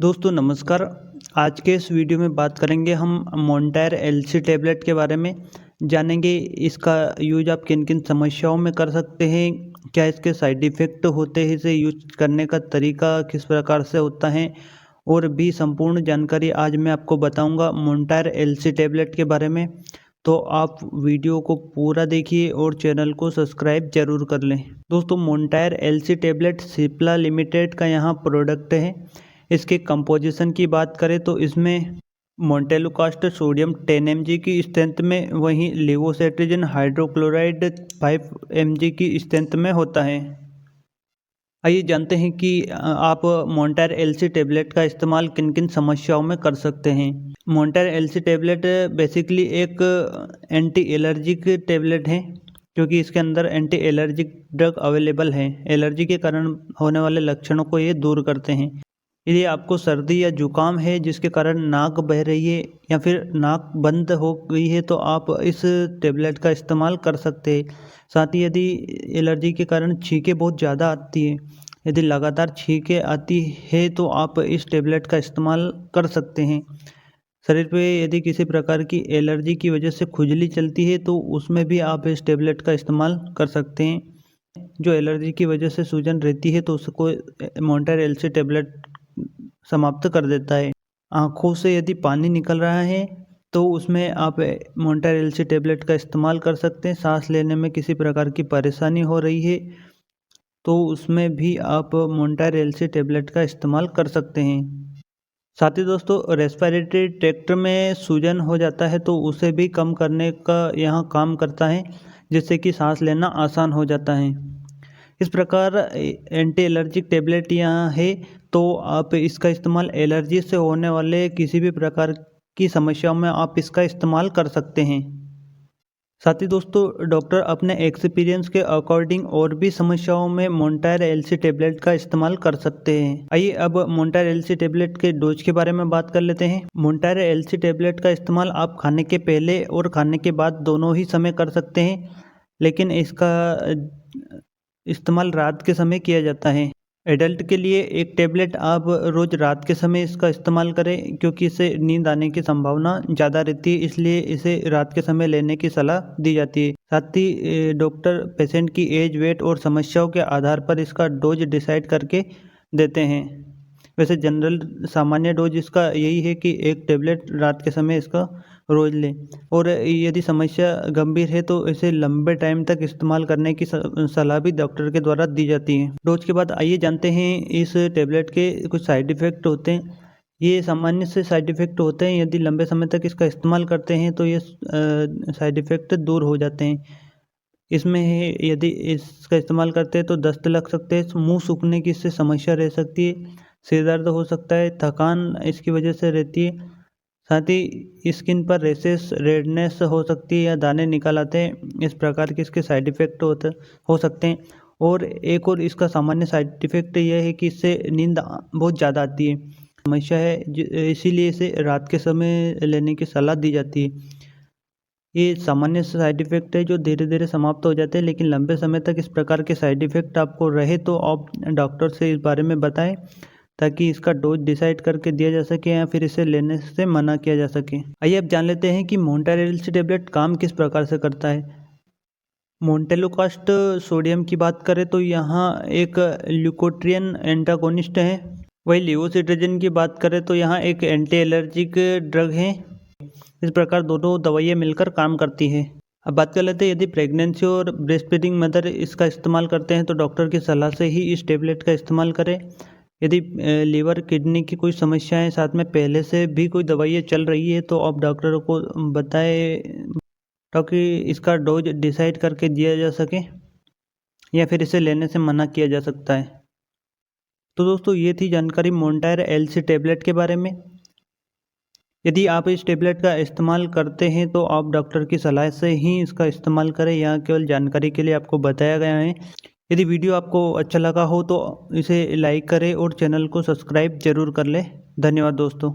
दोस्तों नमस्कार। आज के इस वीडियो में बात करेंगे हम मोंटायर एलसी टैबलेट के बारे में। जानेंगे इसका यूज आप किन किन समस्याओं में कर सकते हैं, क्या इसके साइड इफ़ेक्ट होते हैं, इसे यूज करने का तरीका किस प्रकार से होता है, और भी संपूर्ण जानकारी आज मैं आपको बताऊंगा मोंटायर एलसी टैबलेट के बारे में। तो आप वीडियो को पूरा देखिए और चैनल को सब्सक्राइब जरूर कर लें। दोस्तों मोंटायर एलसी टैबलेट सिप्ला लिमिटेड का यहाँ प्रोडक्ट है। इसके कंपोजिशन की बात करें तो इसमें मोंटेलुकास्ट सोडियम 10 mg की स्ट्रेंथ में, वहीं लेवोसेट्रिजिन हाइड्रोक्लोराइड 5 mg की स्ट्रेंथ में होता है। आइए जानते हैं कि आप मोंटायर एलसी टैबलेट का इस्तेमाल किन किन समस्याओं में कर सकते हैं। मोंटायर एलसी टैबलेट बेसिकली एक एंटी एलर्जिक टैबलेट है, क्योंकि इसके अंदर एंटी एलर्जिक ड्रग अवेलेबल है। एलर्जी के कारण होने वाले लक्षणों को ये दूर करते हैं। यदि आपको सर्दी या जुकाम है जिसके कारण नाक बह रही है या फिर नाक बंद हो गई है, तो आप इस टैबलेट का इस्तेमाल कर सकते हैं। साथ ही यदि एलर्जी के कारण छींकें बहुत ज़्यादा आती है, यदि लगातार छींकें आती है, तो आप इस टैबलेट का इस्तेमाल कर सकते हैं। शरीर पे यदि किसी प्रकार की एलर्जी की वजह से खुजली चलती है, तो उसमें भी आप इस टैबलेट का इस्तेमाल कर सकते हैं। जो एलर्जी की वजह से सूजन रहती है, तो उसको मोंटायर एलसी टैबलेट समाप्त कर देता है। आँखों से यदि पानी निकल रहा है, तो उसमें आप मोंटायर एलसी टैबलेट का इस्तेमाल कर सकते हैं। सांस लेने में किसी प्रकार की परेशानी हो रही है, तो उसमें भी आप मोंटायर एलसी टैबलेट का इस्तेमाल कर सकते हैं। साथ ही दोस्तों रेस्पिरेटरी ट्रैक्ट में सूजन हो जाता है, तो उसे भी कम करने का यहाँ काम करता है, जिससे कि सांस लेना आसान हो जाता है। इस प्रकार एंटी एलर्जिक टैबलेट यहाँ है, तो आप इसका इस्तेमाल एलर्जी से होने वाले किसी भी प्रकार की समस्याओं में आप इसका इस्तेमाल कर सकते हैं। साथ ही दोस्तों डॉक्टर अपने एक्सपीरियंस के अकॉर्डिंग और भी समस्याओं में मोंटायर एलसी टैबलेट का इस्तेमाल कर सकते हैं। आइए अब मोंटायर एलसी टैबलेट के डोज के बारे में बात कर लेते हैं। मोंटायर एलसी टैबलेट का इस्तेमाल आप खाने के पहले और खाने के बाद दोनों ही समय कर सकते हैं, लेकिन इसका इस्तेमाल रात के समय किया जाता है। एडल्ट के लिए एक टैबलेट आप रोज़ रात के समय इसका इस्तेमाल करें, क्योंकि इससे नींद आने की संभावना ज़्यादा रहती है, इसलिए इसे रात के समय लेने की सलाह दी जाती है। साथ ही डॉक्टर पेशेंट की एज, वेट और समस्याओं के आधार पर इसका डोज डिसाइड करके देते हैं। वैसे जनरल सामान्य डोज इसका यही है कि एक टैबलेट रात के समय इसका रोज़ लें, और यदि समस्या गंभीर है तो इसे लंबे टाइम तक इस्तेमाल करने की सलाह भी डॉक्टर के द्वारा दी जाती है। डोज के बाद आइए जानते हैं इस टैबलेट के कुछ साइड इफ़ेक्ट होते हैं। ये सामान्य से साइड इफ़ेक्ट होते हैं, यदि लंबे समय तक इसका इस्तेमाल करते हैं तो ये साइड इफ़ेक्ट दूर हो जाते हैं। इसमें है, यदि इसका इस्तेमाल करते हैं तो दस्त लग सकते हैं, मुँह सूखने की इससे समस्या रह सकती है, सिर दर्द हो सकता है, थकान इसकी वजह से रहती है। साथ ही स्किन पर रैशेस, रेडनेस हो सकती है या दाने निकल आते हैं। इस प्रकार के इसके साइड इफ़ेक्ट हो सकते हैं। और एक और इसका सामान्य साइड इफ़ेक्ट यह है कि इससे नींद बहुत ज़्यादा आती है, समस्या है, इसीलिए इसे रात के समय लेने की सलाह दी जाती है। ये सामान्य साइड इफ़ेक्ट है जो धीरे धीरे समाप्त हो जाते हैं, लेकिन लंबे समय तक इस प्रकार के साइड इफ़ेक्ट आपको रहे तो आप डॉक्टर से इस बारे में बताएं, ताकि इसका डोज डिसाइड करके दिया जा सके या फिर इसे लेने से मना किया जा सके। आइए अब जान लेते हैं कि मोंटायर एलसी टैबलेट काम किस प्रकार से करता है। मोंटेलुकास्ट सोडियम की बात करें तो यहाँ एक ल्यूकोट्रियन एंटागोनिस्ट है। वही लेवोसिट्रिजिन की बात करें तो यहाँ एक एंटी एलर्जिक ड्रग है। इस प्रकार दोनों दवाइयाँ मिलकर काम करती है। अब बात कर लेते हैं, यदि प्रेगनेंसी और ब्रेस्ट फीडिंग मदर इसका इस्तेमाल करते हैं तो डॉक्टर की सलाह से ही इस टैबलेट का इस्तेमाल करें। यदि लीवर, किडनी की कोई समस्या है, साथ में पहले से भी कोई दवाइयाँ चल रही है, तो आप डॉक्टर को बताएं, ताकि इसका डोज डिसाइड करके दिया जा सके या फिर इसे लेने से मना किया जा सकता है। तो दोस्तों ये थी जानकारी मोंटायर एलसी टैबलेट के बारे में। यदि आप इस टैबलेट का इस्तेमाल करते हैं तो आप डॉक्टर की सलाह से ही इसका इस्तेमाल करें, यहाँ केवल जानकारी के लिए आपको बताया गया है। यदि वीडियो आपको अच्छा लगा हो तो इसे लाइक करें और चैनल को सब्सक्राइब जरूर कर लें। धन्यवाद दोस्तों।